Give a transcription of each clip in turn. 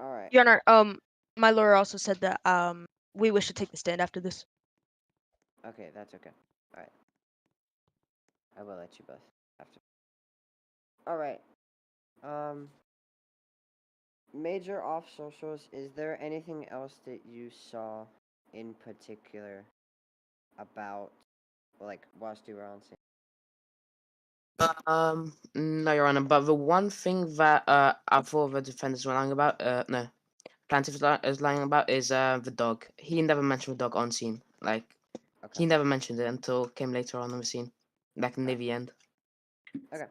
Alright. Your Honor, my lawyer also said that we wish to take the stand after this. Okay, that's okay. Alright. I will let you both after. Alright. Major off socials, is there anything else that you saw in particular about, like, whilst you were on scene? No, Your Honor, but the one thing that I thought the defendants were lying about, no, plaintiff is lying about is the dog. He never mentioned the dog on scene. Like, Okay. he never mentioned it until came later on the scene, like near the end. Okay.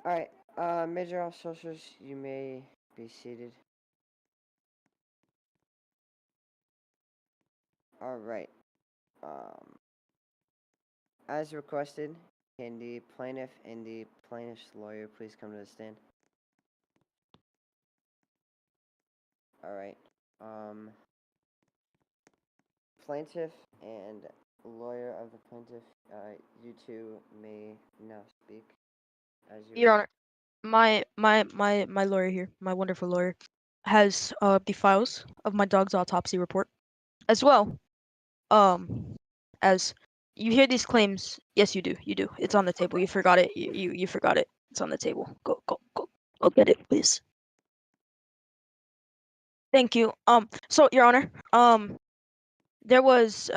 Alright, major off socials, you may be seated. Alright. As requested, can the plaintiff and the plaintiff's lawyer please come to the stand? Alright. Plaintiff and lawyer of the plaintiff, you two may now speak. As you Your Honor, my lawyer here, my wonderful lawyer, has the files of my dog's autopsy report, as well. As you hear these claims, yes, you do. You do. It's on the table. You forgot it. You forgot it. It's on the table. Go get it, please. Thank you. So, Your Honor, there was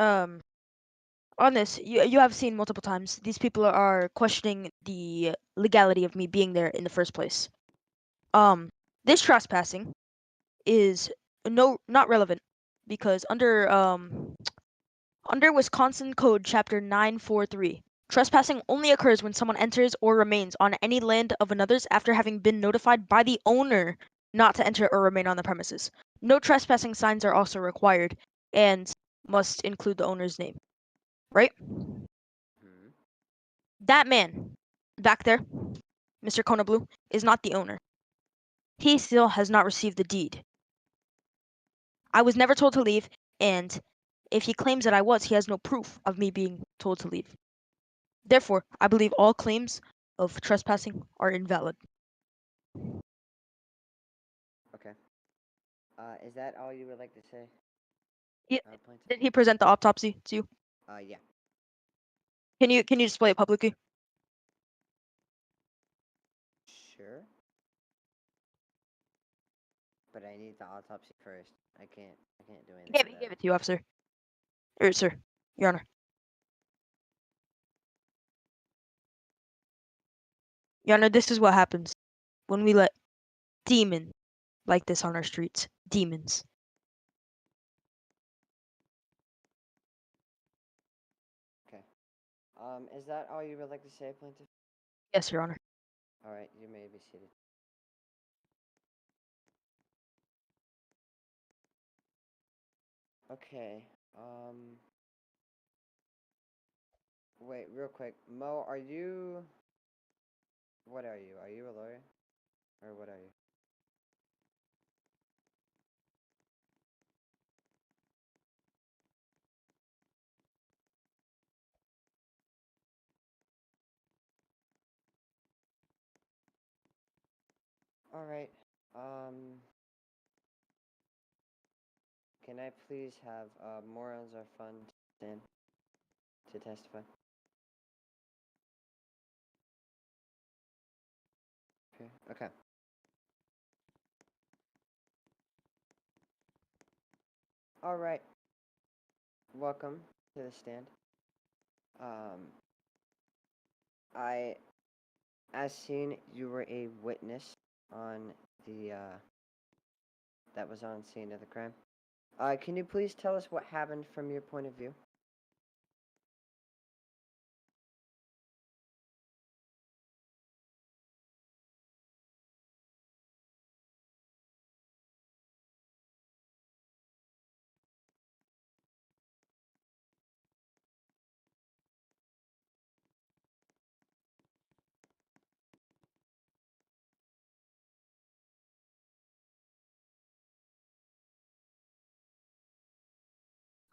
on this, you have seen multiple times, these people are questioning the legality of me being there in the first place. This trespassing is not relevant because under Wisconsin Code Chapter 943, trespassing only occurs when someone enters or remains on any land of another's after having been notified by the owner not to enter or remain on the premises. No trespassing signs are also required and must include the owner's name. Right? That man back there, Mr. Kona Blue, is not the owner. He still has not received the deed. I was never told to leave, and if he claims that I was, he has no proof of me being told to leave. Therefore, I believe all claims of trespassing are invalid. Okay. Is that all you would like to say? Plaintiff? Did he present the autopsy to you? Yeah. Can you display it publicly? Sure. But I need the autopsy first. I can't do anything. Give it to you, officer. Or sir, Your Honor. Your Honor, this is what happens when we let demons like this on our streets. Demons. Okay. Is that all you would like to say, plaintiff? Yes, Your Honor. Alright, you may be seated. Okay, wait, real quick. Mo, are you... What are you? Are you a lawyer? Or what are you? Alright, can I please have, morons are fun to stand to testify? Okay. Alright. Welcome to the stand. As seen, you were a witness on the, that was on scene of the crime. Can you please tell us what happened from your point of view?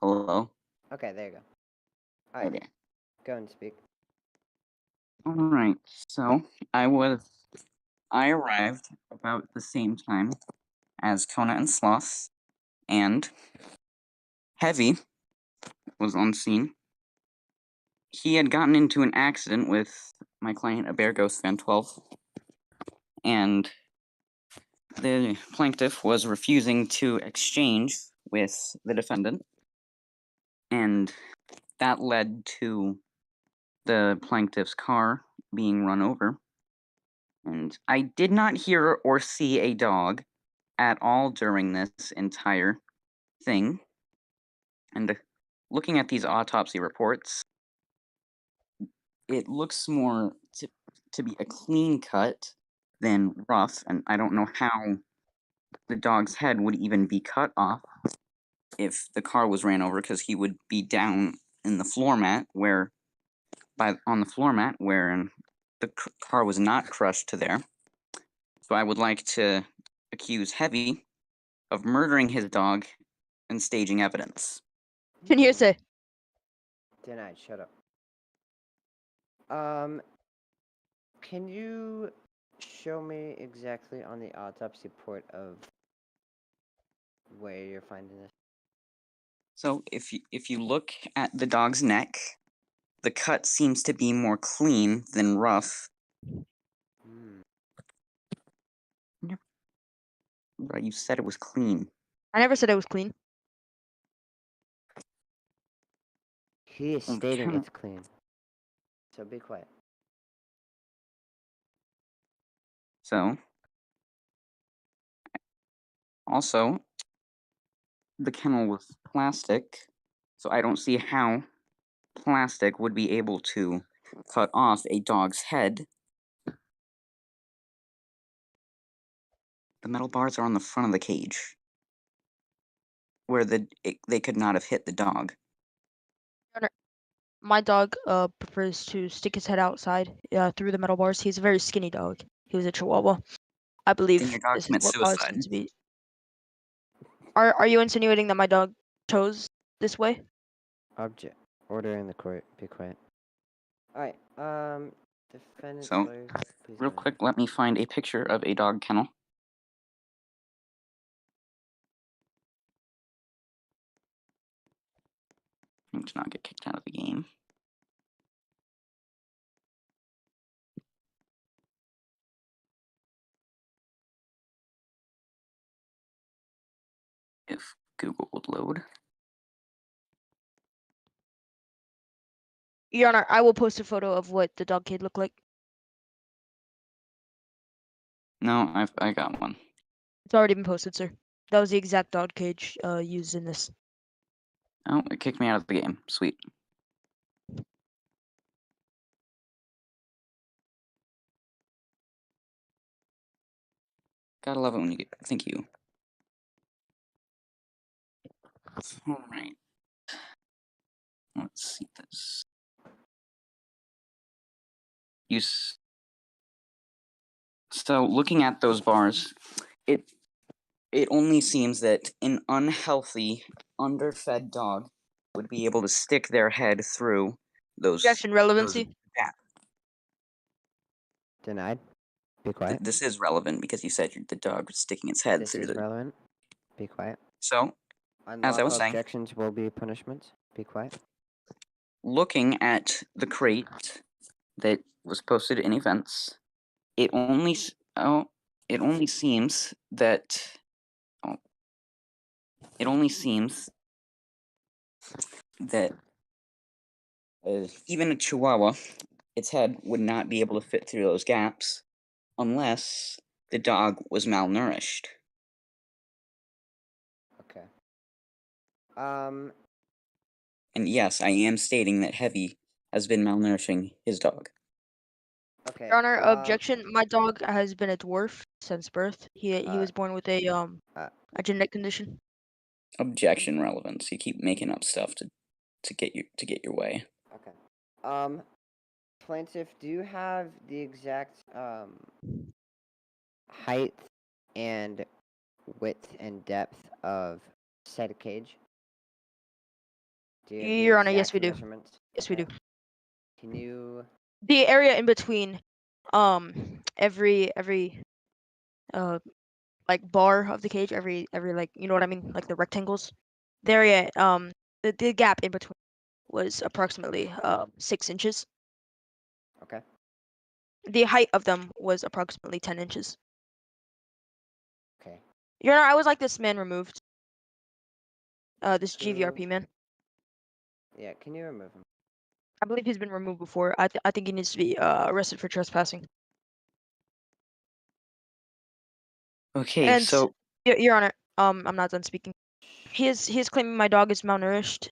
Hello? Okay, there you go. Alright, Okay. go and speak. Alright, so I arrived about the same time as Kona and Sloth, and Heavy was on scene. He had gotten into an accident with my client, a bear ghost fan 12, and the plaintiff was refusing to exchange with the defendant, and that led to the plaintiff's car being run over. And I did not hear or see a dog at all during this entire thing. And looking at these autopsy reports, it looks more to be a clean cut than rough, and I don't know how the dog's head would even be cut off if the car was ran over, because he would be down in the floor mat where the car was not crushed to there. So I would like to accuse Heavy of murdering his dog and staging evidence. Can you say? Denied. Shut up. Can you show me exactly on the autopsy report of where you're finding this? So if you look at the dog's neck, the cut seems to be more clean than rough. Right, you said it was clean. I never said it was clean. He is stating it's clean. So be quiet. So, also, the kennel was plastic, so I don't see how plastic would be able to cut off a dog's head. The metal bars are on the front of the cage, where they could not have hit the dog. My dog prefers to stick his head outside through the metal bars. He's a very skinny dog. He was a Chihuahua. I believe Then your dog this is commits what caused him suicide. to be. Are you insinuating that my dog chose this way? Object. Order in the court. Be quiet. Alright, defendant's So, lawyer, please real go ahead. quick, let me find a picture of a dog kennel. To not get kicked out of the game. If Google would load. Your Honor, I will post a photo of what the dog cage looked like. No, I got one. It's already been posted, sir. That was the exact dog cage used in this. Oh, it kicked me out of the game. Sweet. Gotta love it when you get. Thank you. Alright. Let's see this. So looking at those bars, it only seems that an unhealthy, underfed dog would be able to stick their head through those. Objection, relevancy. Denied. Be quiet. This is relevant because you said the dog was sticking its head This through is the. relevant. Be quiet. So, as I was Unlawful saying, objections will be punishments. Be quiet. looking at the crate that was posted in events, it only seems that even a Chihuahua, its head would not be able to fit through those gaps unless the dog was malnourished. Okay. And yes, I am stating that Heavy has been malnourishing his dog. Okay. Your Honor, objection. My dog has been a dwarf since birth. He was born with a genetic condition. Objection relevance. You keep making up stuff to get your way. Okay. Plaintiff, do you have the exact height and width and depth of said cage? Do you have the Your Honor, yes, exact we do. measurements? Yes, we do. Can you? The area in between, every like bar of the cage, every like, you know what I mean, like the rectangles. The area, the gap in between was approximately 6 inches. Okay. The height of them was approximately 10 inches. Okay. Your Honor, I would like this man removed. This GVRP Removed? man. Yeah, can you remove him? I believe he's been removed before. I think he needs to be arrested for trespassing. Okay, And so Your Honor, I'm not done speaking. He is claiming my dog is malnourished.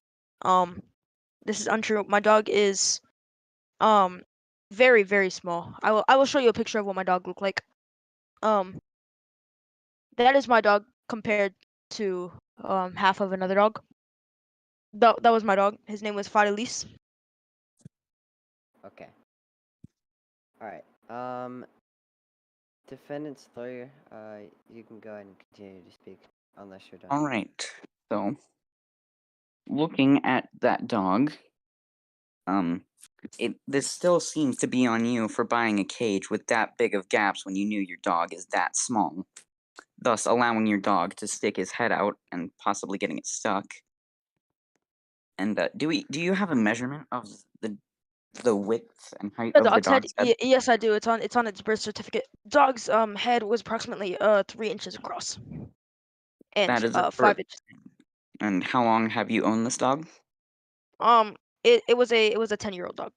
This is untrue. My dog is very, very small. I will show you a picture of what my dog looked like. That is my dog compared to half of another dog. That was my dog. His name was Fidelis. Okay. Alright. Defendant's lawyer, you can go ahead and continue to speak, unless you're done. all right. So looking at that dog, this still seems to be on you for buying a cage with that big of gaps when you knew your dog is that small, thus allowing your dog to stick his head out and possibly getting it stuck. And do you have a measurement of the width and height The of the dog's head. dog's head? Yes, I do. It's on its birth certificate. Dog's head was approximately 3 inches across, That and is a 5 inches. And how long have you owned this dog? It was a 10-year-old dog.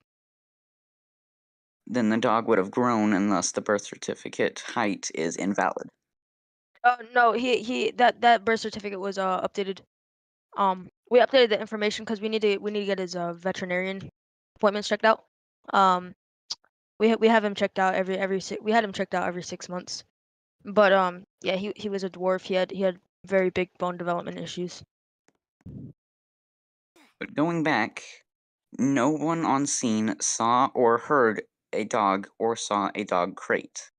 Then the dog would have grown, and thus the birth certificate height is invalid. No, that birth certificate was updated. We updated the information because we need to get his veterinarian appointments checked out. We have him checked out we had him checked out every 6 months. But yeah, he was a dwarf. He had very big bone development issues. But going back, no one on scene saw or heard a dog or saw a dog crate.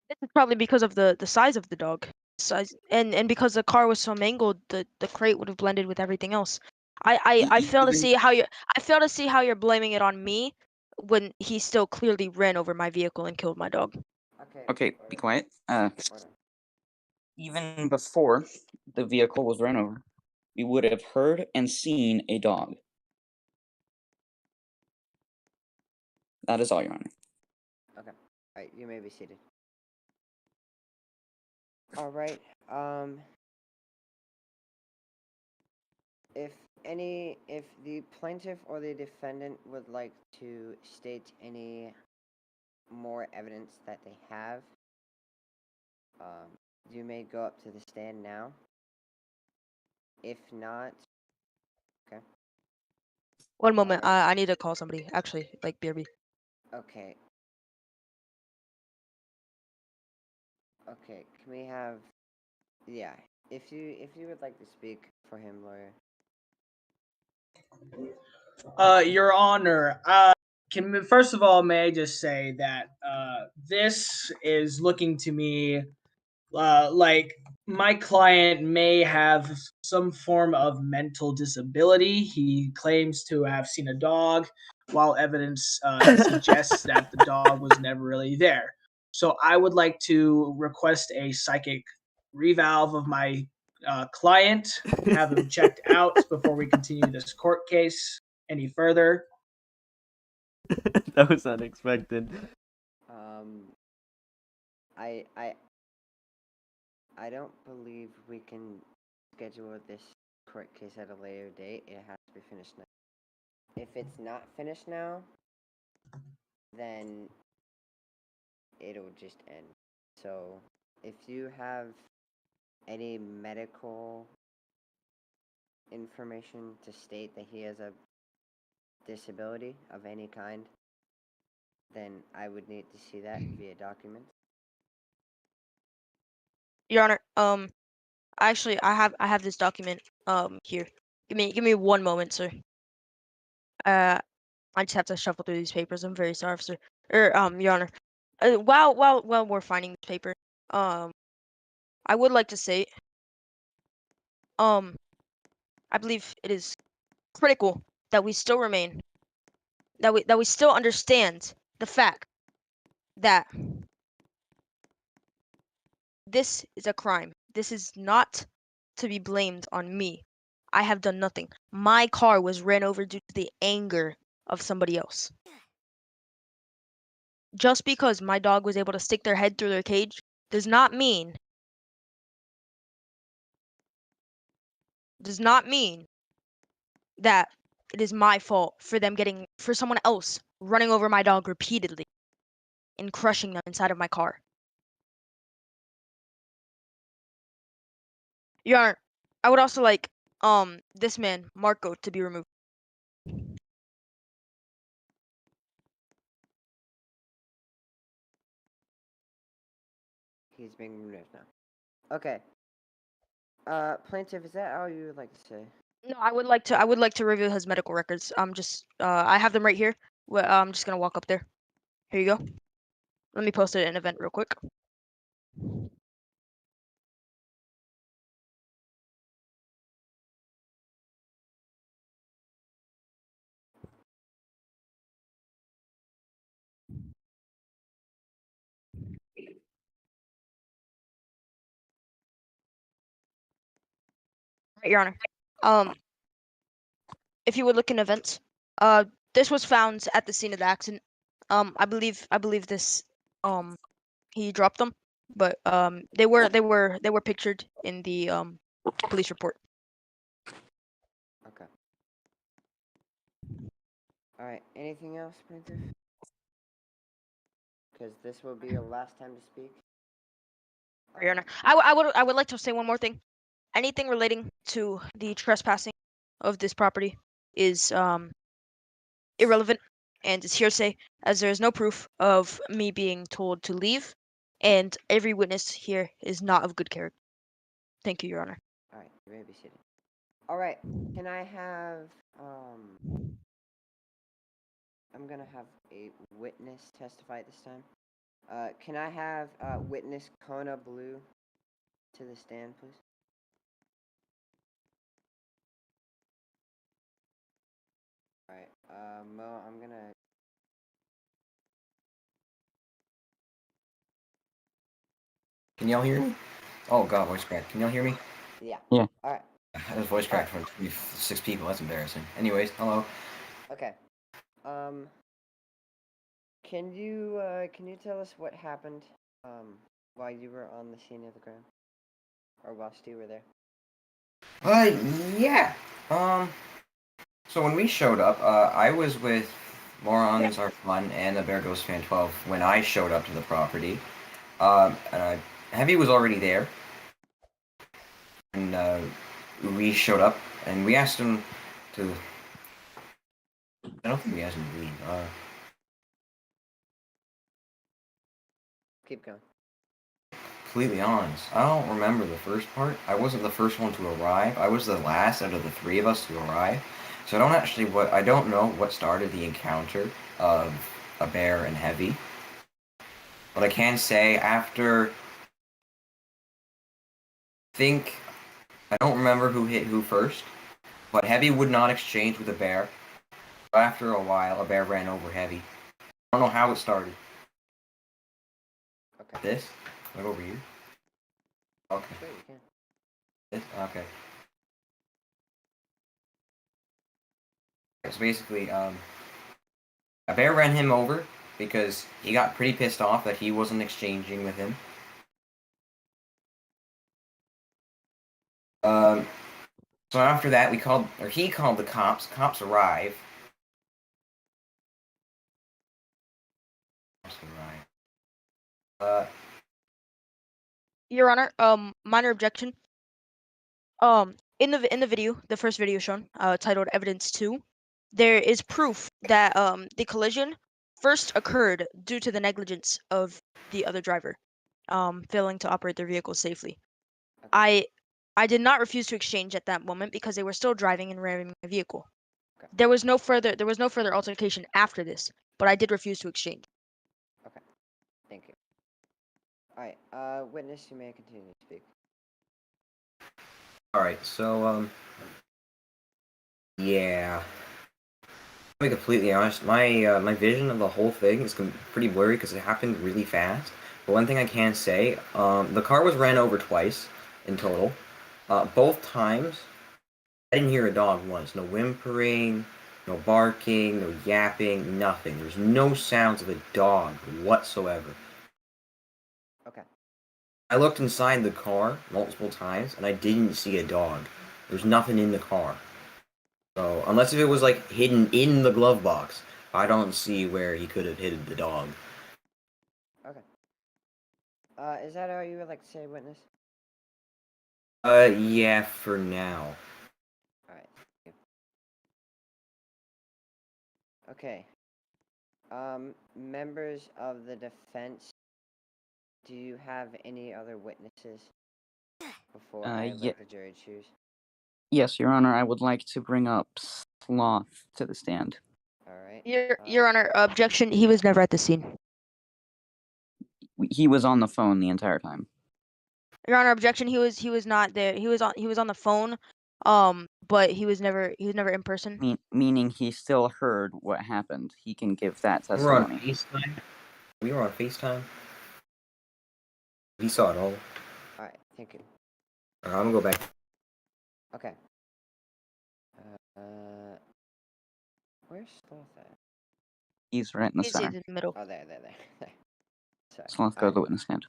This is probably because of the size of the dog. Size and because the car was so mangled, the crate would have blended with everything else. I fail to Even see how you're blaming it on me when he still clearly ran over my vehicle and killed my dog. Okay, be quiet. Order. Even before the vehicle was run over, we would have heard and seen a dog. That is all, Your Honor. Okay. Alright, you may be seated. Alright, if the plaintiff or the defendant would like to state any more evidence that they have, you may go up to the stand now. If not, okay. One moment, Alright. I need to call somebody. Actually, like BRB. Okay. Okay, can we have... Yeah, if you would like to speak for him, lawyer. Your Honor, first of all, may I just say that this is looking to me like my client may have some form of mental disability. He claims to have seen a dog, while evidence suggests that the dog was never really there. So I would like to request a psychic revalve of my client, have him checked out before we continue this court case any further. That was unexpected. I don't believe we can schedule this court case at a later date. It has to be finished now. If it's not finished now, then it'll just end. So, if you have any medical information to state that he has a disability of any kind, then I would need to see that via documents. Your Honor, actually, I have this document here. Give me one moment, sir. I just have to shuffle through these papers. I'm very sorry, sir. Your Honor. While we're finding this paper, I would like to say, I believe it is critical that we still remain, that we still understand the fact that This is a crime. This is not to be blamed on me. I have done nothing. My car was ran over due to the anger of somebody else. Just because my dog was able to stick their head through their cage does not mean that it is my fault for someone else running over my dog repeatedly and crushing them inside of my car. Your Honor, I would also like this man, Marco, to be removed. He's being removed now. Okay. Plaintiff, is that all you would like to say? No, I would like to review his medical records. I have them right here. I'm just gonna walk up there. Here you go. Let me post it in an event real quick. Right, Your Honor. If you would look in events, this was found at the scene of the accident. I believe this he dropped them, but they were pictured in the police report. Okay. Alright, anything else, Plaintiff? Because this will be your last time to speak. Your Honor, I would like to say one more thing. Anything relating to the trespassing of this property is irrelevant and is hearsay, as there is no proof of me being told to leave, and every witness here is not of good character. Thank you, Your Honor. Alright, you may be seated. Alright, can I have, I'm gonna have a witness testify this time. Can I have, witness Kona Blue to the stand, please? Alright, Mo, I'm gonna... Can y'all hear me? Oh god, voice crack. Can y'all hear me? Yeah. Yeah. Alright, I was voice cracked from 6 people. That's embarrassing. Anyways, hello. okay. Can you tell us what happened, while you were on the scene of the crime? Or whilst you were there? Yeah. So when we showed up, I was with Morons Are Fun and the Bear Ghost Fan 12 when I showed up to the property. Heavy was already there. And, we showed up, and we asked him to... I don't think we asked him to leave. Keep going. Completely honest, I don't remember the first part. I wasn't the first one to arrive. I was the last out of the 3 of us to arrive. So I don't know what started the encounter of a bear and Heavy. But I can say after... I don't remember who hit who first, but Heavy would not exchange with a bear. After a while, a bear ran over Heavy. I don't know how it started. Okay. This? Like over here? Okay. Sure, you can. This? Okay. So basically, a bear ran him over because he got pretty pissed off that he wasn't exchanging with him. So after that, he called the cops. Cops arrive. Your Honor, minor objection. In the video, the first video shown, titled Evidence 2, there is proof that the collision first occurred due to the negligence of the other driver, failing to operate their vehicle safely. Okay. I did not refuse to exchange at that moment because they were still driving and ramming my vehicle. Okay. There was no further altercation after this, but I did refuse to exchange. Okay. Thank you. Alright, witness, you may continue to speak. Alright, so, yeah. To be completely honest, my vision of the whole thing is pretty blurry because it happened really fast. But one thing I can say, the car was ran over twice in total. Both times, I didn't hear a dog once. No whimpering, no barking, no yapping, nothing. There's no sounds of a dog whatsoever. Okay. I looked inside the car multiple times, and I didn't see a dog. There's nothing in the car. So, unless if it was, like, hidden in the glove box, I don't see where he could have hidden the dog. Okay. Is that all you would like to say, witness? Yeah, for now. Alright. Okay. Members of the defense, do you have any other witnesses before I let the jury choose? Yes, Your Honor, I would like to bring up Sloth to the stand. Alright. Your Honor, objection. He was never at the scene. He was on the phone the entire time. Your Honor, objection. He was not there. He was on the phone. But he was never in person. Meaning he still heard what happened. He can give that We were on testimony. FaceTime. We were on FaceTime. He saw it all. Alright, thank you. I'm gonna go back. Okay. Where's Sloth at? He's right in the He's center. in the middle. Oh, there. Sorry. Sloth, go to the witness stand.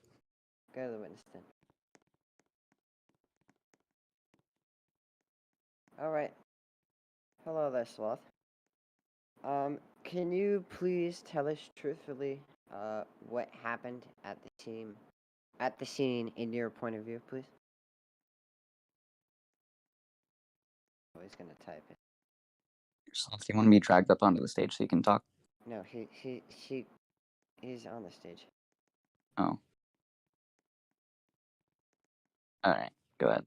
Go to the witness stand. Alright. Hello there, Sloth. Can you please tell us truthfully, what happened at the scene in your point of view, please? Oh, he's gonna type it. Sloth, do you want to be dragged up onto the stage so you can talk? No, he's on the stage. Oh. Alright, go ahead.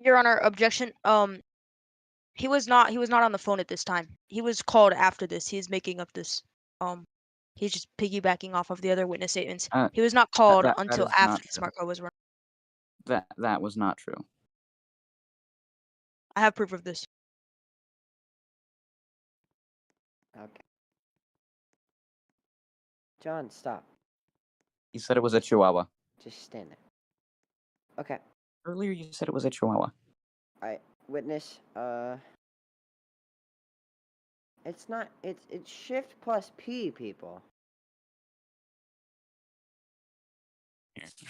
Your Honor, objection. He was not on the phone at this time. He was called after this. He's making up this. He's just piggybacking off of the other witness statements. He was not called that until is after not the true. smart card was run. That was not true. I have proof of this. Okay. John, stop. You said it was a chihuahua. Just stand there. Okay. Earlier you said it was a chihuahua. Alright, witness, it's not, it's shift plus P, people.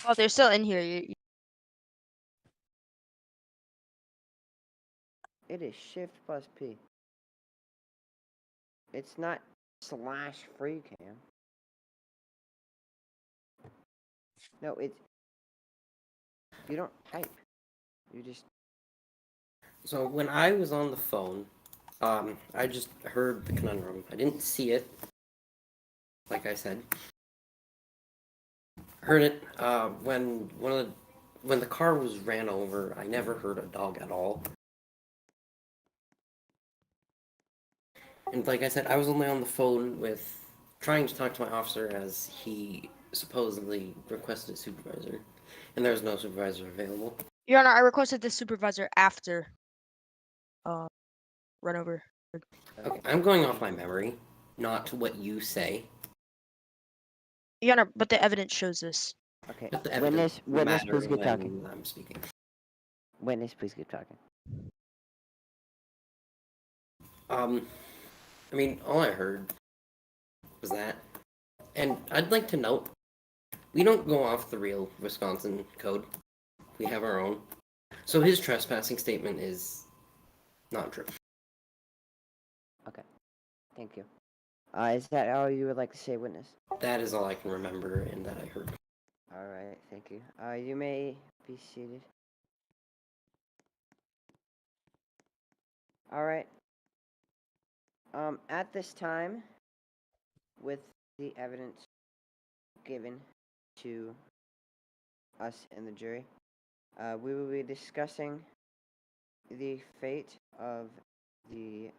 Oh, they're still in here. It is shift plus P. It's not slash free cam. No, it's, you don't type. You just, So when I was on the phone, I just heard the conundrum. I didn't see it, like I said. Heard it when the car was ran over. I never heard a dog at all. And like I said, I was only on the phone with trying to talk to my officer as he supposedly requested a supervisor, and there was no supervisor available. Your Honor, I requested this supervisor after run over. Okay, I'm going off my memory, not what you say. Your Honor, but the evidence shows this. okay. But the evidence Witness, matter please keep when talking. I'm speaking. Witness, please keep talking. I mean, all I heard was that. And I'd like to note, we don't go off the real Wisconsin code. We have our own. So his trespassing statement is not true. Okay. Thank you. Is that all you would like to say, witness? That is all I can remember and that I heard. All right. Thank you. You may be seated. All right. At this time, with the evidence given to us and the jury, we will be discussing the fate of the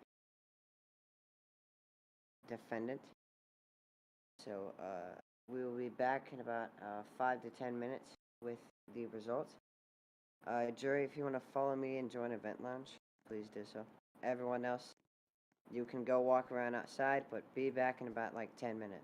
defendant. So, we will be back in about 5 to 10 minutes with the results. Jury, if you want to follow me and join Event Lounge, please do so. Everyone else, you can go walk around outside, but be back in about like 10 minutes.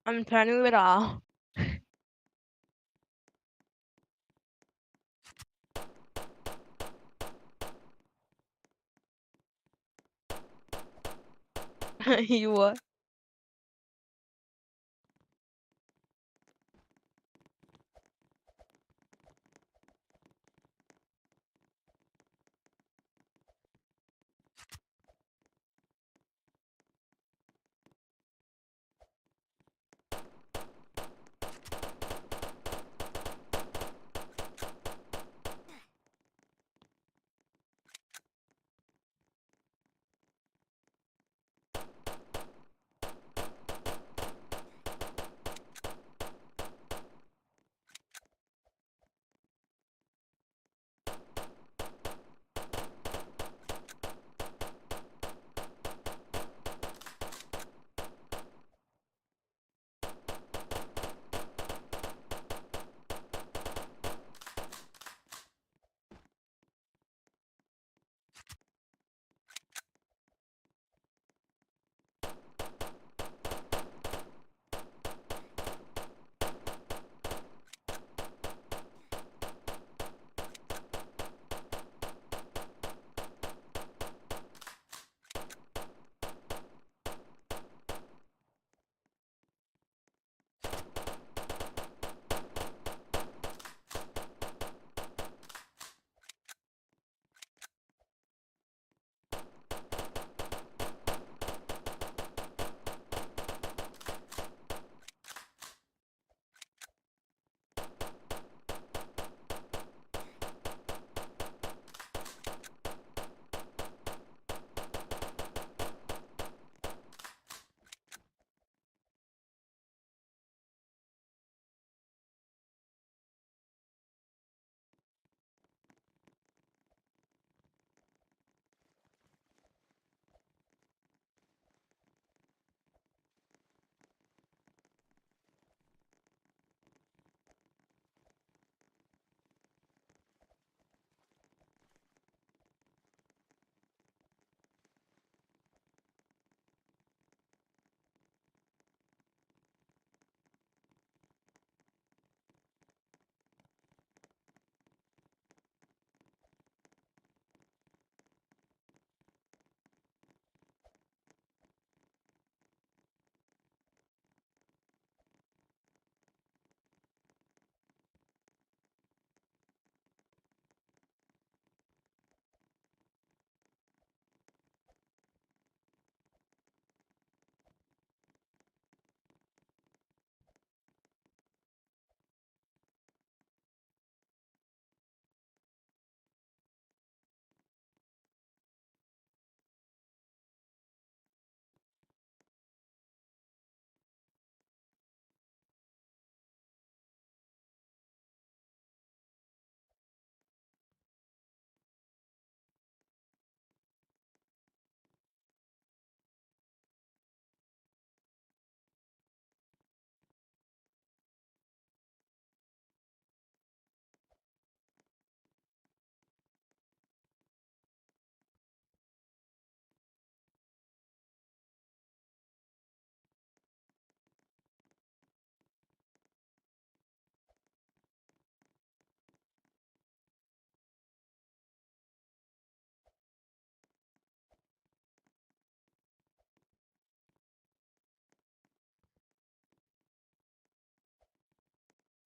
I'm trying to do it all. You what?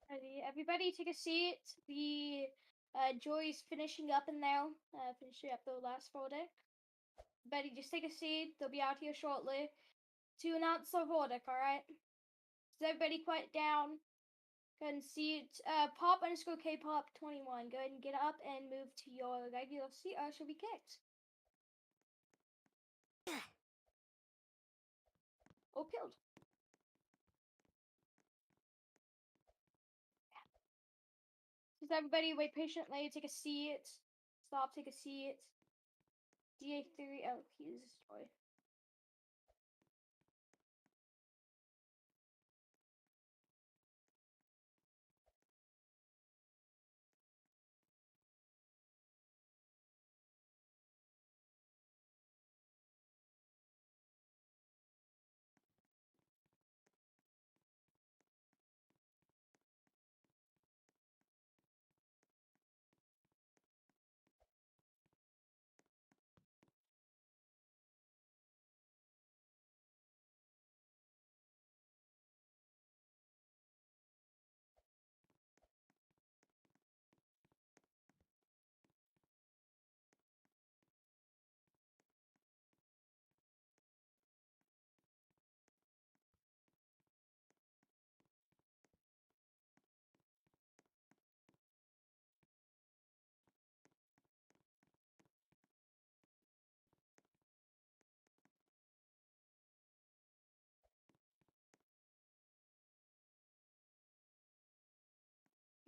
Alrighty, everybody take a seat. The jury's finishing up in there, finishing up the last verdict. Betty, just take a seat. They'll be out here shortly to announce the verdict, alright? So everybody quiet down. Go ahead and seat. Pop_K-pop21. Go ahead and get up and move to your regular seat or she'll be kicked. Or killed. Just everybody wait patiently, take a seat. Stop, take a seat. TH3RP is destroyed.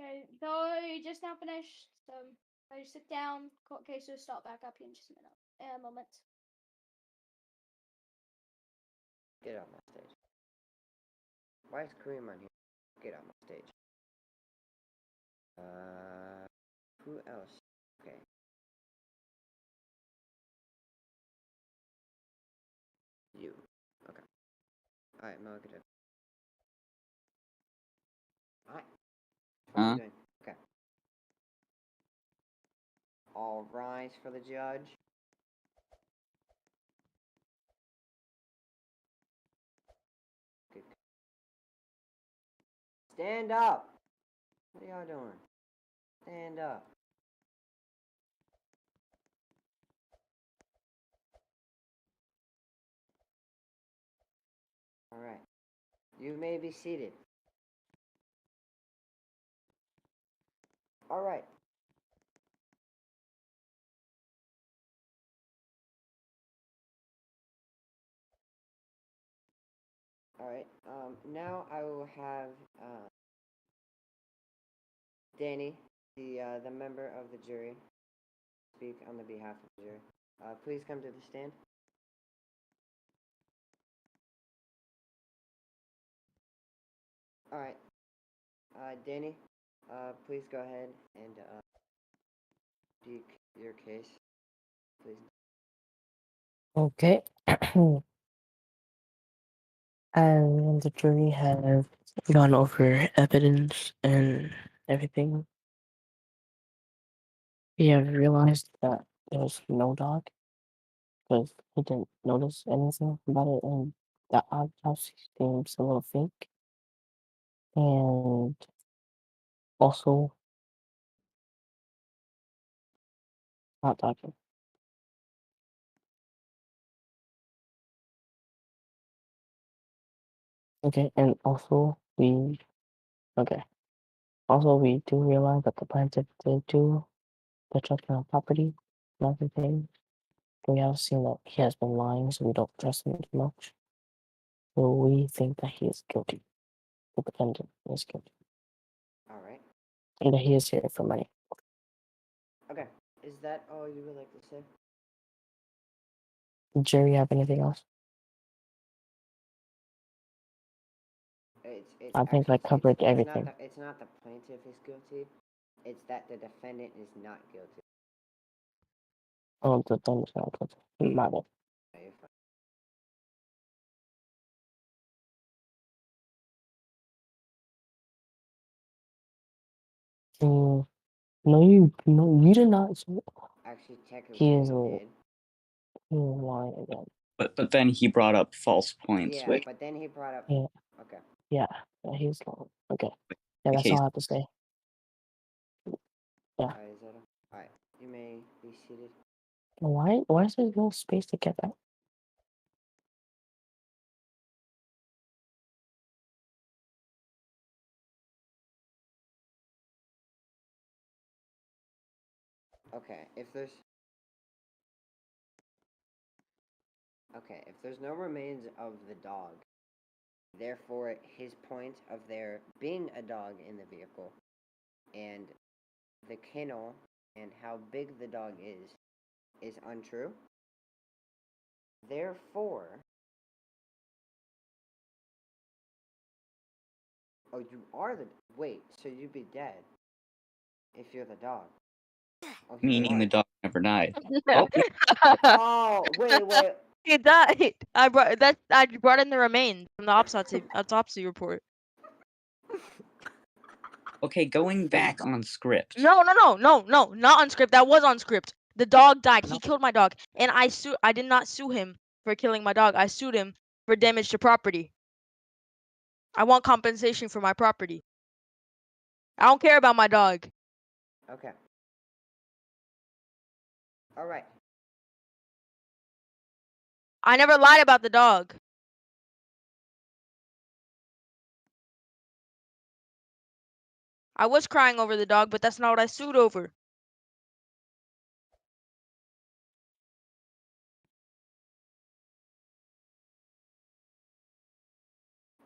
Okay, so you just now finished. So you sit down. Court case will start back up here in just a minute. A moment. Get out my stage. Why is Kareem on here? Get out my stage. Who else? Okay. You. Okay. Alright, Mel, get up. Alright. What are you doing? Okay. All rise for the judge. Good. Stand up! What are y'all doing? Stand up. Alright. You may be seated. Alright. Alright, now I will have, Danny, the member of the jury, speak on the behalf of the jury. Please come to the stand. Alright, Danny, please go ahead and, speak your case, please. Okay. And the jury have gone over evidence and everything. We have realized that there was no dog because he didn't notice anything about it, and the autopsy seems a little fake. And also, not talking. Okay, and also we do realize that the plaintiff did do the checking on property and everything. We have seen that he has been lying, so we don't trust him too much. So we think that he is guilty. The defendant is guilty. Alright. And that he is here for money. Okay, is that all you would like to say? Jerry, have anything else? It's I think I covered everything. It's not the plaintiff is guilty, it's that the defendant is not guilty. Oh, the defendant's not guilty. My bad. No, you're fine. No, you did not. Actually, technically, He is you did. lying again. But then he brought up false points, Yeah, which but then he brought up. Yeah. Okay. Yeah, he's lying. Okay. Yeah, that's case. all I have to say. Yeah. Alright, Zeta. Alright, you may be seated. Why is there no space to get that? Okay, if there's no remains of the dog, therefore his point of there being a dog in the vehicle and the kennel and how big the dog is untrue. Therefore, oh, you are the wait, so you'd be dead if you're the dog. Oh, you Meaning the are. dog never died. Oh, Oh, wait. He died. I brought in the remains from the autopsy report. okay, going back on script. No, not on script. That was on script. The dog died. No. He killed my dog, and I did not sue him for killing my dog. I sued him for damage to property. I want compensation for my property. I don't care about my dog. Okay. All right. I never lied about the dog. I was crying over the dog, but that's not what I sued over.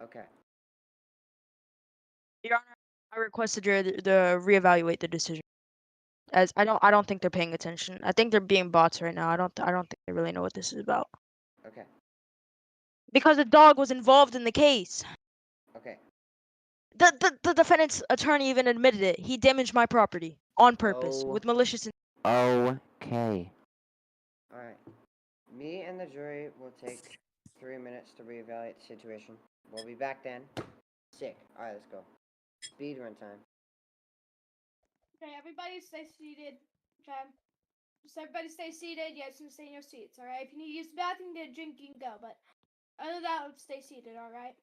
Okay. Your Honor, I requested to reevaluate the decision. As I don't think they're paying attention. I think they're being bots right now. I don't think they really know what this is about. Okay. Because the dog was involved in the case. Okay. The defendant's attorney even admitted it. He damaged my property on purpose Oh. with malicious. Okay. All right. Me and the jury will take 3 minutes to reevaluate the situation. We'll be back then. Sick. All right, let's go. Speed run time. Okay, everybody stay seated. Okay. Just everybody stay seated. You guys can stay in your seats, alright? If you need to use the bathroom, get a drink, you can go. But other than that, stay seated, alright?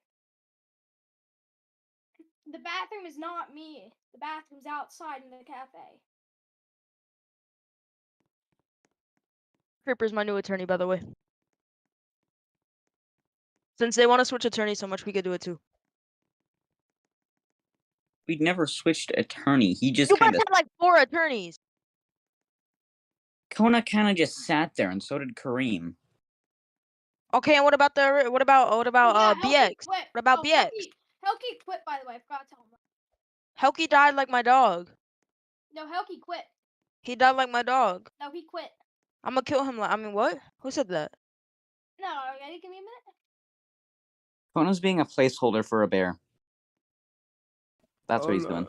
The bathroom is not me. The bathroom's outside in the cafe. Creeper's my new attorney, by the way. Since they want to switch attorneys so much, we could do it too. We'd never switched attorney. He just You kind guys of had like 4 attorneys. Kona kind of just sat there, and so did Kareem. Okay, and what about Yeah, Helki BX? quit. What about Oh, BX? Helki quit, by the way. I forgot to tell him. Helki died like my dog. No, Helki quit. He died like my dog. No, he quit. I'm gonna kill him. I mean, what? Who said that? No, okay, give me a minute. Kona's being a placeholder for a bear. That's what he's doing.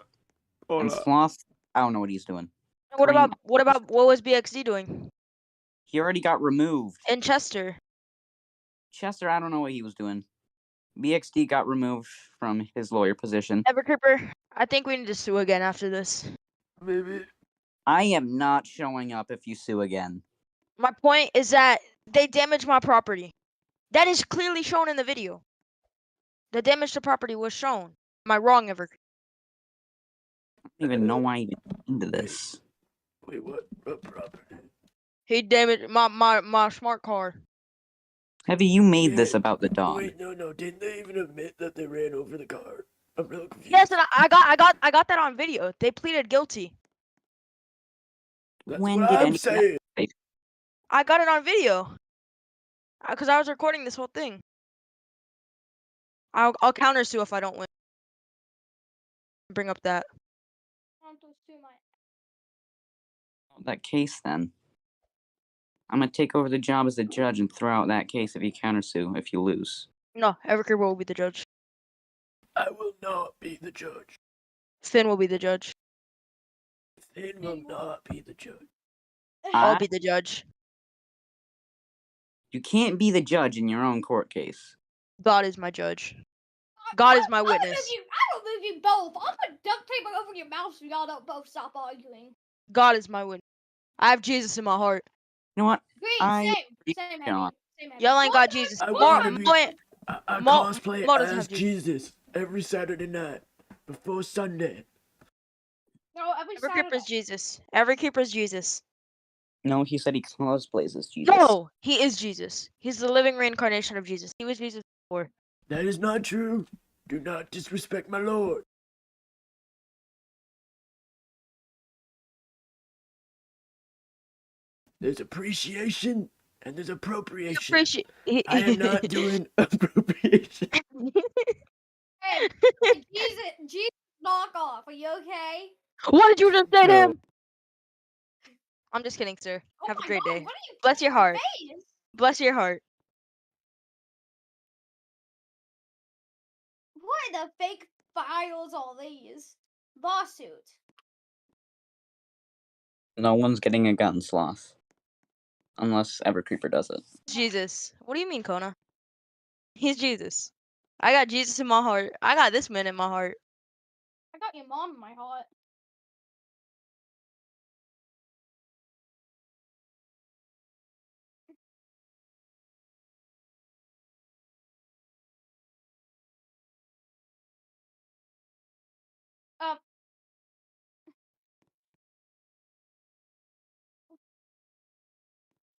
And Sloth, I don't know what he's doing. What Kareem, about what was BXD doing? he already got removed. In Chester. Chester, I don't know what he was doing. BXD got removed from his lawyer position. Evercreeper, I think we need to sue again after this. Maybe. I am not showing up if you sue again. My point is that they damaged my property. That is clearly shown in the video. The damage to property was shown. Am I wrong, Evercreeper? I don't even know why you into this. Wait, what? What property? He damaged my smart car. Heavy, you made this Yeah. about the dog. Wait, no. Didn't they even admit that they ran over the car? I'm real confused. Yes, and I got that on video. They pleaded guilty. That's When what did I'm any saying. I got it on video. Because I was recording this whole thing. I'll countersue if I don't win. Bring up that. that case then? I'm gonna take over the job as the judge and throw out that case if you countersue if you lose. No, Evercreeper will be the judge. I will not be the judge. Finn will be the judge. Finn will not be the judge. I'll I- be the judge. You can't be the judge in your own court case. God is my judge. God is my witness. I don't move you both. I'll put duct tape over your mouth so y'all don't both stop arguing. God is my witness. I have Jesus in my heart. You know what? Green, I same John. heavy. Y'all ain't got Jesus. I Mo wanna be- Mo I Mo cosplay doesn't as have Jesus. Jesus every Saturday night before Sunday. No, every Every Saturday. creeper is Jesus. Every creeper is Jesus. No, he said he cosplays as Jesus. No, he is Jesus. He's the living reincarnation of Jesus. He was Jesus before. That is not true. Do not disrespect my lord. There's appreciation and there's appropriation. Appreciate. I am not doing appropriation. Hey, Jesus knockoff. Are you okay? What did you just say to No. him? I'm just kidding, sir. Oh Have a my great God, day. what are you Bless your touching heart. face? Bless your heart. What the fake files all these? Lawsuit. No one's getting a gun sloth. Unless Evercreeper does it. Jesus. What do you mean, Kona? He's Jesus. I got Jesus in my heart. I got this man in my heart. I got your mom in my heart.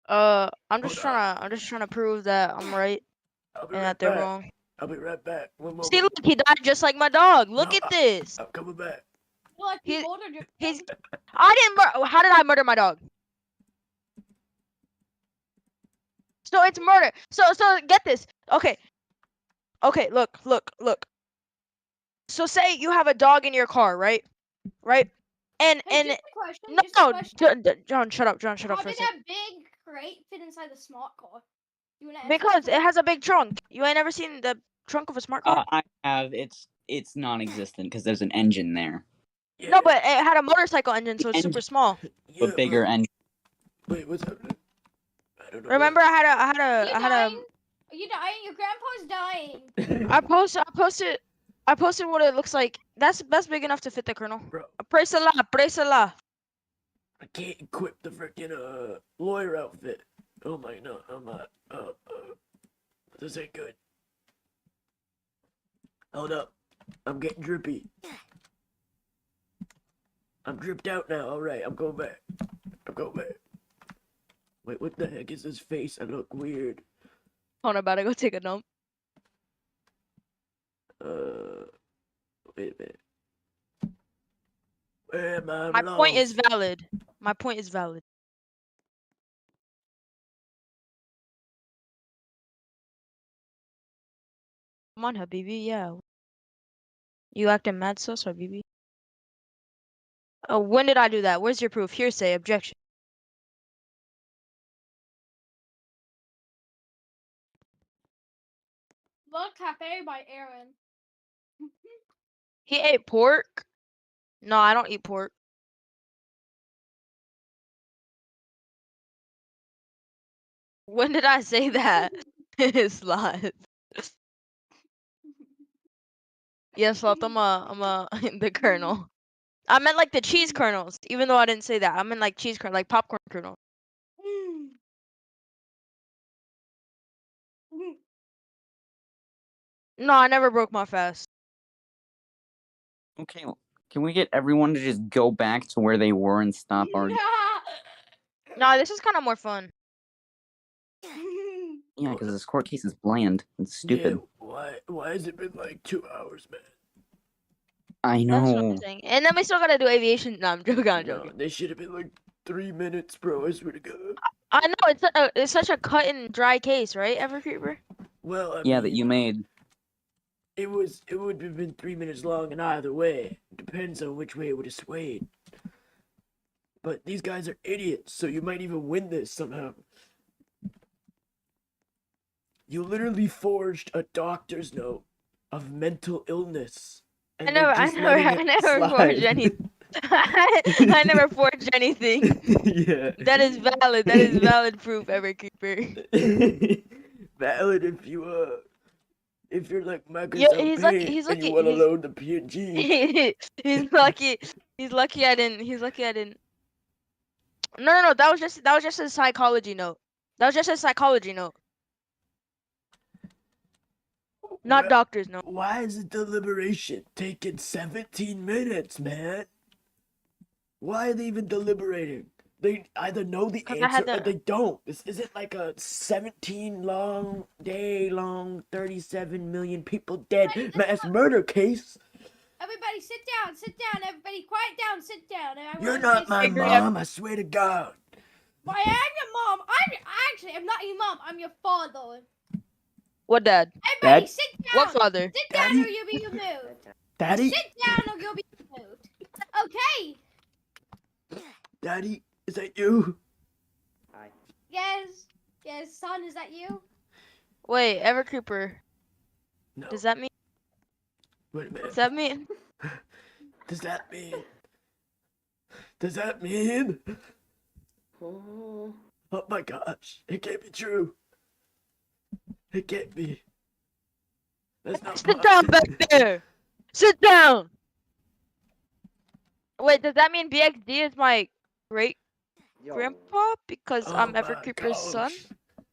Um, I'm just Hold on. trying to prove that I'm right I'll be and right that they're back. wrong. I'll be right back. One moment. See, look, he died just like my dog. Look No, at this. I'm coming back. like you He- murdered your He's. I didn't. How did I murder my dog? So it's murder. So get this. Okay. Okay. Look. So say you have a dog in your car, right? Right. And Hey, just a question. no, Just a question. John, shut up. John, shut up How for a did second. that big crate fit inside the smart car? You wanna answer Because that it has a big trunk. You ain't never seen the trunk of a smart car? I have. It's non-existent because there's an engine there. Yeah. No, but it had a motorcycle engine, so it's super Engine. small. Yeah, But bigger engine. Wait, what's happening? I don't know. Remember, I had Are you a dying? Are you dying? Your grandpa's dying. I posted what it looks like. That's big enough to fit the kernel. Bro, Praise Allah, praise Allah. I can't equip the freaking lawyer outfit. Oh my no, I'm not. This ain't good. Hold up, I'm getting drippy. I'm dripped out now. All right, I'm going back. Wait, what the heck is this face? I look weird. Hold on, about to go take a dump. Wait a minute. Where am I? My point is valid. My point is valid. Come on, Habibi, yeah. You acting mad sus, Habibi? Oh, when did I do that? Where's your proof? Hearsay, objection. Love Cafe by Aaron. He ate pork? No, I don't eat pork. When did I say that? Sloth. Yeah, Sloth, I'm the kernel. I meant like the cheese kernels, even though I didn't say that. I meant like cheese kernel, like popcorn kernel. No, I never broke my fast. Okay, can we get everyone to just go back to where they were and stop arguing? No, this is kind of more fun. Yeah, because this court case is bland and stupid. Yeah, why has it been like 2 hours, man? I That's what know. I'm saying. And then we still gotta do aviation. No, I'm joking. I'm joking. No, they should have been like 3 minutes, bro. I swear to God. I know it's such a cut and dry case, right, Evercreeper? Well, I Yeah, mean, that you made. it would have been 3 minutes long in either way. Depends on which way it would have swayed. But these guys are idiots, so you might even win this somehow. You literally forged a doctor's note of mental illness. And I never forged anything. I never forged anything. Yeah. That is valid. That is valid proof, Evercreeper. Valid if you're like Microsoft he's Paint lucky. He's and you lucky. want to load the PNG. He's lucky. He's lucky I didn't. No. That was just a psychology note. That was just a psychology note. Not doctors, no. Why is the deliberation taking 17 minutes, man? Why are they even deliberating? They either know the 'Cause I had answer or to- they don't. This isn't like a 17 day long, 37 million people dead mass murder case. Everybody sit down, everybody quiet down, sit down. And I You're wanna not say my something. mom, I swear to God. I am your mom. I'm not your mom. I'm your father. What, Dad? Everybody Dad? sit down. What father? Sit down Daddy? or you'll be removed. Daddy? Sit down or you'll be removed. Okay. Daddy, is that you? Hi. Yes. Yes, son, is that you? Wait, Evercreeper. No. Does that mean? Wait a minute. Does that mean? Does that mean? Does that mean? Oh. Oh my gosh, it can't be true. It can't be. That's not Sit down back there. Sit down. Wait, does that mean BXD is my great Yo. grandpa because Oh I'm my Evercreeper's son? gosh.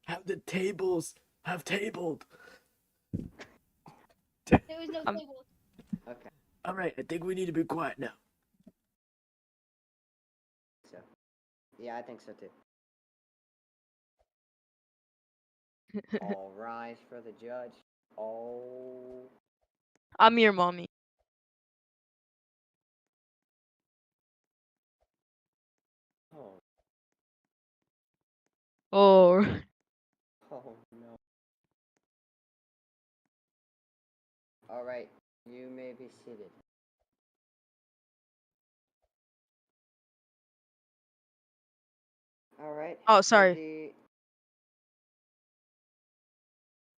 Have the tables have tabled. There was no Um, table. Okay. Alright, I think we need to be quiet now. So. Yeah, I think so too. All rise for the judge. Oh. I'm your mommy. Oh. Oh. Oh no. All right, you may be seated. All right. Oh, sorry.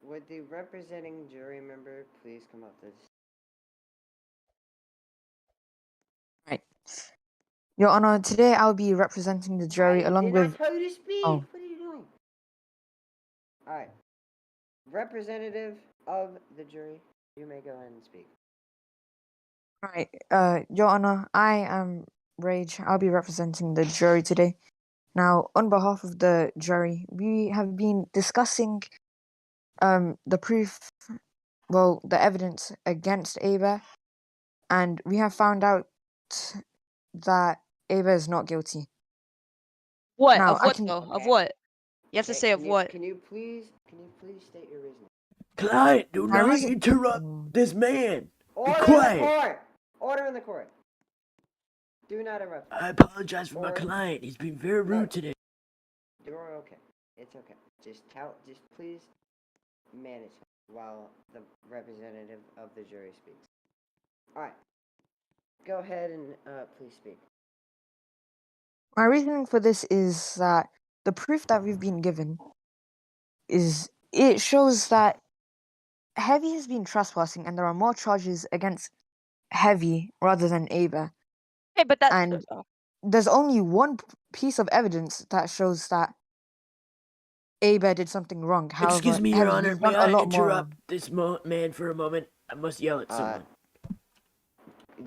Would the representing jury member please come up to this? Right. Your Honor, today I'll be representing the jury along Did I with. tell you to speak? Oh. What are you doing? All right. Representative of the jury, you may go ahead and speak. Right. Your Honor, I am Rage. I'll be representing the jury today. Now, on behalf of the jury, we have been discussing the proof, well, the evidence against Ava, and we have found out that Ava is not guilty. What? Now, Of I what can. though? Of Okay. what? You have to Okay, say of what? Can you please state your reasoning? Client, do My not reason- interrupt this man. Order quiet. in the court. Order in the court. Do not interrupt. I apologize for my Or- client. He's been very rude today. You're okay. It's okay. Just please manage him while the representative of the jury speaks. All right. Go ahead and please speak. My reasoning for this is that the proof that we've been given it shows that Heavy has been trespassing and there are more charges against Heavy rather than Ava. Hey, but that. And there's only one piece of evidence that shows that Ava did something wrong. However, Excuse me, Your Heavy's Honor. done May a I lot more interrupt wrong. this man for a moment? I must yell at someone.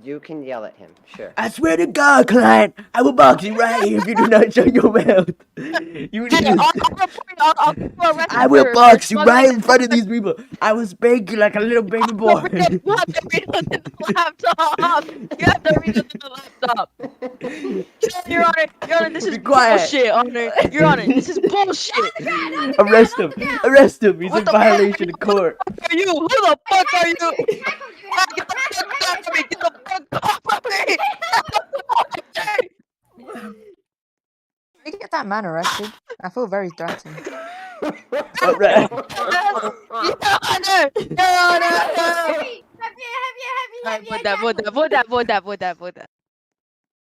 You can yell at him, sure. I swear to God, client, I will box you right here if you do not shut your mouth. You Hey, need I'll I will box you right in front of these people. I will spank you like a little baby boy. You have to read it on the laptop. You have to read it on the laptop. Your Honor, this is Be quiet. bullshit, Honor. Your Honor, this is bullshit. Arrest him. Arrest him. He's What in the violation of court. fuck are you? Who the fuck are you? Tackled you. Get the fuck off of me! Get the fuck off of me! Can we get that man arrested? I feel very threatened. Alright. Your Honor! Your Honor! Vote that.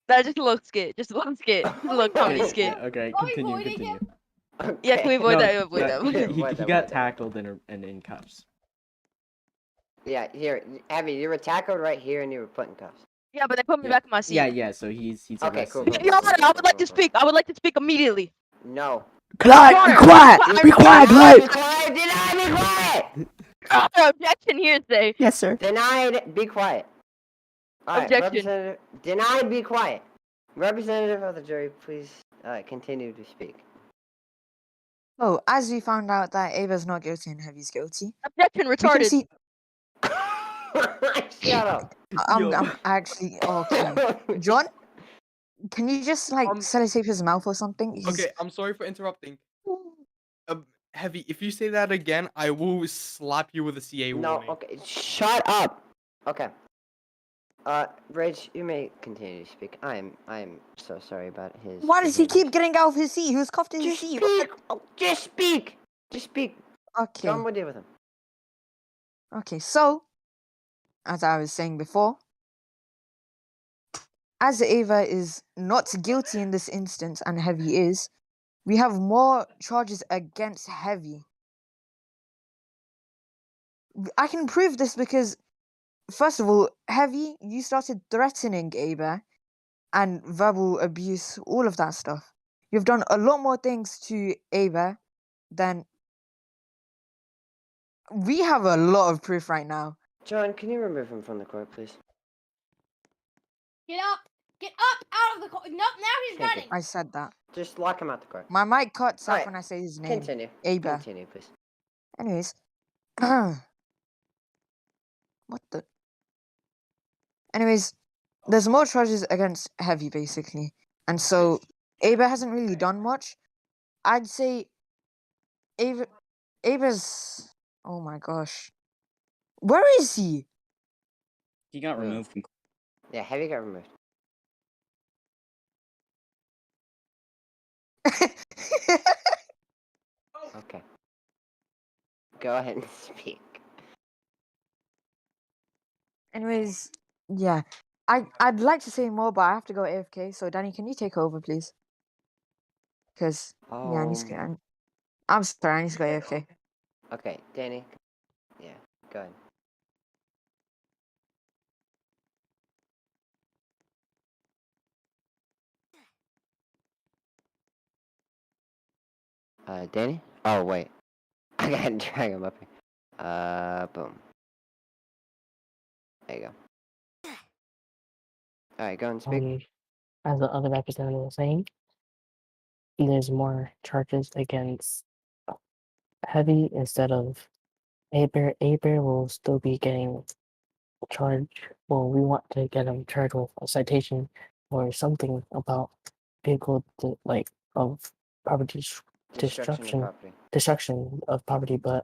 That just looks skit. Just a little skit. Just a little comedy skit. Okay, Oh, we continue, voided continue. him? Yeah, can we vote that? Vote No, that. he Vote that, got vote that. tackled and in cuffs. Yeah, here, Abby, you were tackled right here and you were put in cuffs. Yeah, but they put me back in my seat. Yeah, so he's Okay, arrested. cool. Your Honor, I would like to speak. I would like to speak immediately. No. Client, be quiet! Be quiet, Be client! quiet! Denied! Be quiet! Objection hearsay. Yes, sir. Denied! Be quiet. Alright, Objection. Representative. Denied! Be quiet. Representative of the jury, please continue to speak. Oh, as we found out that Ava's not guilty and Heavy's guilty, Objection we can retarded. see Shut up. I'm actually okay. John, can you just like sellotape his mouth or something? Okay, I'm sorry for interrupting. Heavy, if you say that again, I will slap you with a CA No, warning. okay, shut up. Okay. Reg, you may continue to speak. I'm so sorry about his. Why does he behavior. keep getting out of his seat? Who's cuffed in his Just seat? speak. Oh, just speak. Just speak. Okay. John, we'll deal with him. Okay, so as I was saying before, as Ava is not guilty in this instance and Heavy is, we have more charges against Heavy. I can prove this because, first of all, Heavy, you started threatening Ava and verbal abuse, all of that stuff. You've done a lot more things to Ava than. We have a lot of proof right now. John, can you remove him from the court, please? Get up! Get up out of the court! No, now he's Thank you. running. I said that. Just lock him out the court. My mic cuts off Alright, when I say his name. Continue. Ava. Continue, please. Anyways. What the? Anyways, there's more charges against Heavy, basically. And so, Ava hasn't really done much. I'd say Ava's... Oh my gosh. Where is he? He got Who? removed from. Yeah, Heavy got removed. Okay. Go ahead and speak. Anyways, yeah. I'd like to say more, but I have to go AFK. So, Danny, can you take over, please? Because, yeah, I need to go. I'm sorry, I need to go AFK. Okay, Danny. Yeah, go ahead. Danny? Oh, wait. I gotta drag him up here. Boom. There you go. Alright, go and speak. As the other representative was saying, there's more charges against Heavy instead of Aber. Aber will still be getting charged. Well, we want to get him charged with a citation or something about vehicle of property destruction of property. But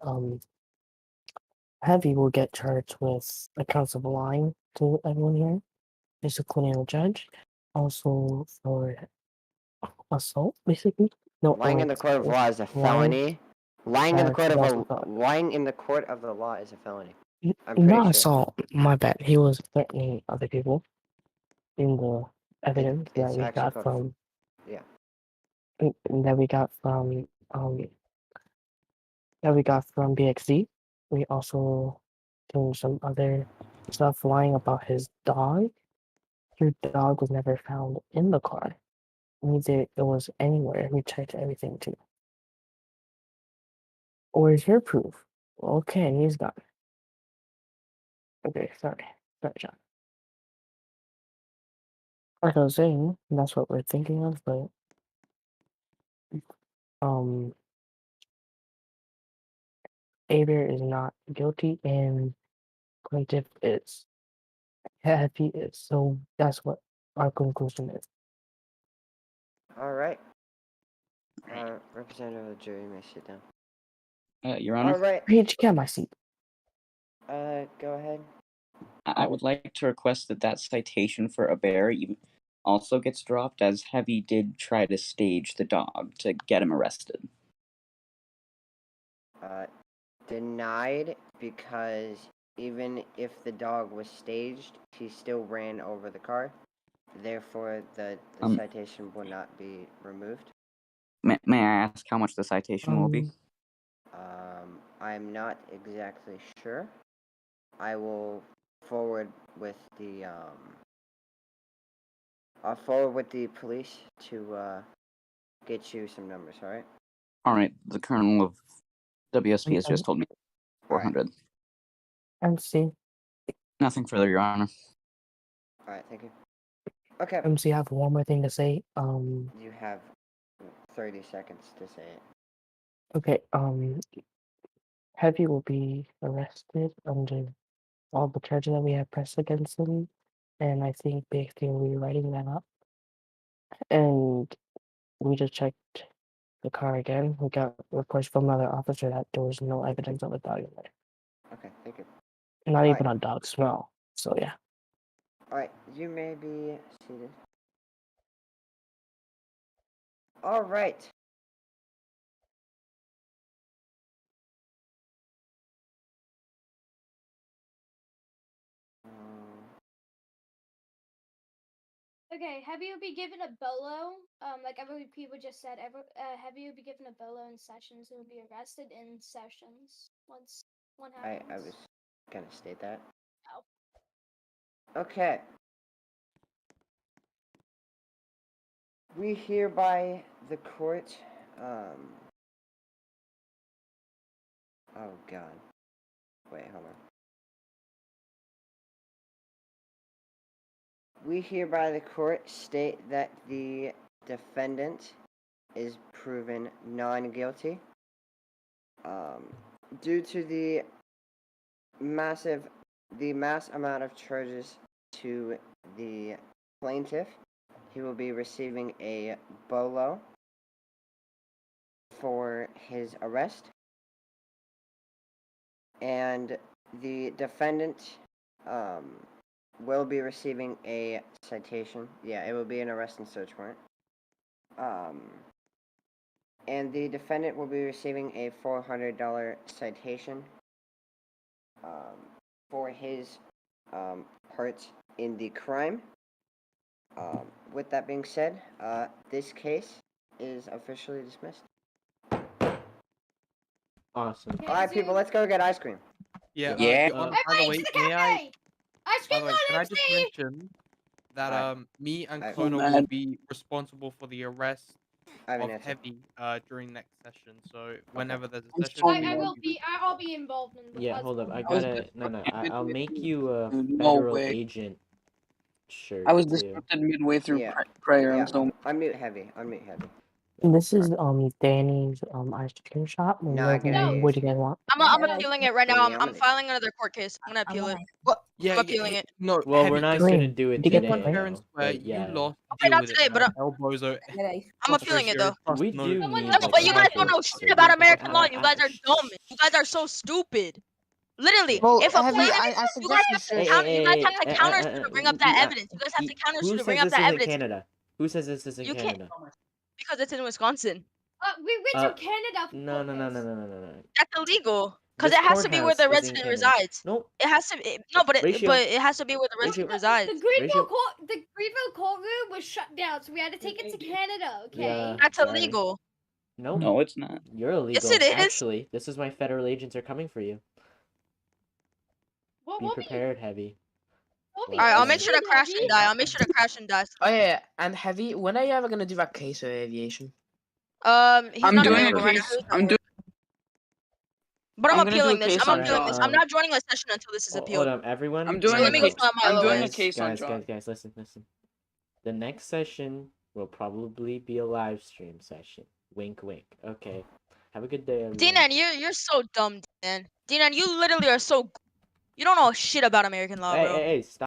Heavy will get charged with accounts of lying to everyone here, just including the judge. Also for assault, basically. No, Lying in the court of law is a felony. Lying in the court of the law is a felony. I'm pretty not sure. assault. My bad. He was threatening other people in the evidence that we got from. Yeah. That we got from BXD. We also doing some other stuff lying about his dog. Your dog was never found in the car. Neither it was anywhere. We checked everything too. Where's your proof? Okay, he's gone. Okay, sorry, John. Like I was saying, that's what we're thinking of, but Aber is not guilty and plaintiff is. Heavy is. So that's what our conclusion is. Alright. Representative of the jury may sit down. Your Honor. Alright. Rage, get my seat. Go ahead. I would like to request that citation for Aber also gets dropped, as Heavy did try to stage the dog to get him arrested. Denied, because even if the dog was staged, he still ran over the car. Therefore, the citation will not be removed. May I ask how much the citation will be? I'm not exactly sure. I will forward with the I'll forward with the police to get you some numbers. All right. All right. The Colonel of WSP has just told me 400. MC. Nothing further, Your Honor. All right. Thank you. Okay. MC, I have one more thing to say. You have 30 seconds to say it. Okay. Heavy will be arrested under all the charges that we have pressed against him, and I think basically we're rewriting that up. And we just checked the car again. We got reports from another officer that there was no evidence of a dog in there. Okay, thank you. Not Alright. even a dog smell. So yeah. Alright, you may be seated. Alright. Okay, have you be given a bolo? Like every people just said, have you be given a bolo in sessions and will be arrested in sessions once one happens? I was gonna state that. Oh. Okay. We hereby the court, oh god. Wait, hold on. We hereby the court state that the defendant is proven non-guilty. Due to the mass amount of charges to the plaintiff, he will be receiving a bolo for his arrest. And the defendant will be receiving a citation. Yeah, it will be an arrest and search warrant. And the defendant will be receiving a $400 citation for his part in the crime. With that being said, this case is officially dismissed. Awesome. All right, people, let's go get ice cream. Yeah. Yeah. Your Honor, by the way, may I? Ice By cream the way, can I just MC! mention that Alright. me and Alright. Kona will be responsible for the arrest I have of an answer. Heavy during next session. So whenever there's a I'm session, sorry. we will be I'll be involved in the Yeah, hold up. I I was gotta. No, disrupted I'll midway make through. you a No federal way. agent shirt I was too. disrupted midway through Yeah. prayer. Yeah. I'm so Unmute Heavy. Unmute Heavy. This is Danny's ice cream shop. Nah, get out of here. What do you guys want? I'm appealing it right now. Yeah, I'm filing another court case. I'm gonna appeal it. Yeah, I'm appealing it. No, Well, Heavy, we're not listen, gonna do it Did you get today. one, fair and though, square, but you yeah. lost. Okay, Deal not with today, it, but man. El Bozo. I'm appealing it though. We do Someone need else- No, but you guys like, don't know so shit about we- American law. You guys are shh, dumb. shh, You guys are so stupid. Literally, Well, if a Heavy, plaintiff, I you guys suggest you have to should. counter. You guys have to counter to bring up that evidence. You guys have to counter Who to bring says up this that is in evidence Canada? Who says this is in You can't- Canada? because it's in Wisconsin. We went to Canada for No. this. That's illegal. Because This it has to be where the courthouse is in resident Canada. resides. Nope. It has to be no, but Ratio. it has to be where the resident resides. The Greenville Ratio. courtroom was shut down, so we had to take it to Canada. Okay. Yeah. That's sorry. illegal. Nope. No, it's not. You're illegal. Yes, it is. Actually, this is why federal agents are coming for you. Be We'll prepared, Heavy. We'll be All right, I'll arrested, make sure to crash and Heavy. die. I'll make sure to crash and die. Oh yeah, and Heavy, when are you ever gonna do that case of aviation? He's I'm not doing a available right now. case. He's at I'm work. doing. But I'm I'm gonna do a appealing this. case I'm on appealing this. John. I'm not joining a session until this is appealed. Hold on, everyone. I'm doing So let me go fill out my I'm doing a LOA. case on John. Guys, listen. The next session will probably be a live stream session. Wink, wink. Okay. Have a good day, everyone. Dinan, you're so dumb, Dinan. Dinan, you literally are so. You don't know shit about American law, bro. Hey, stop.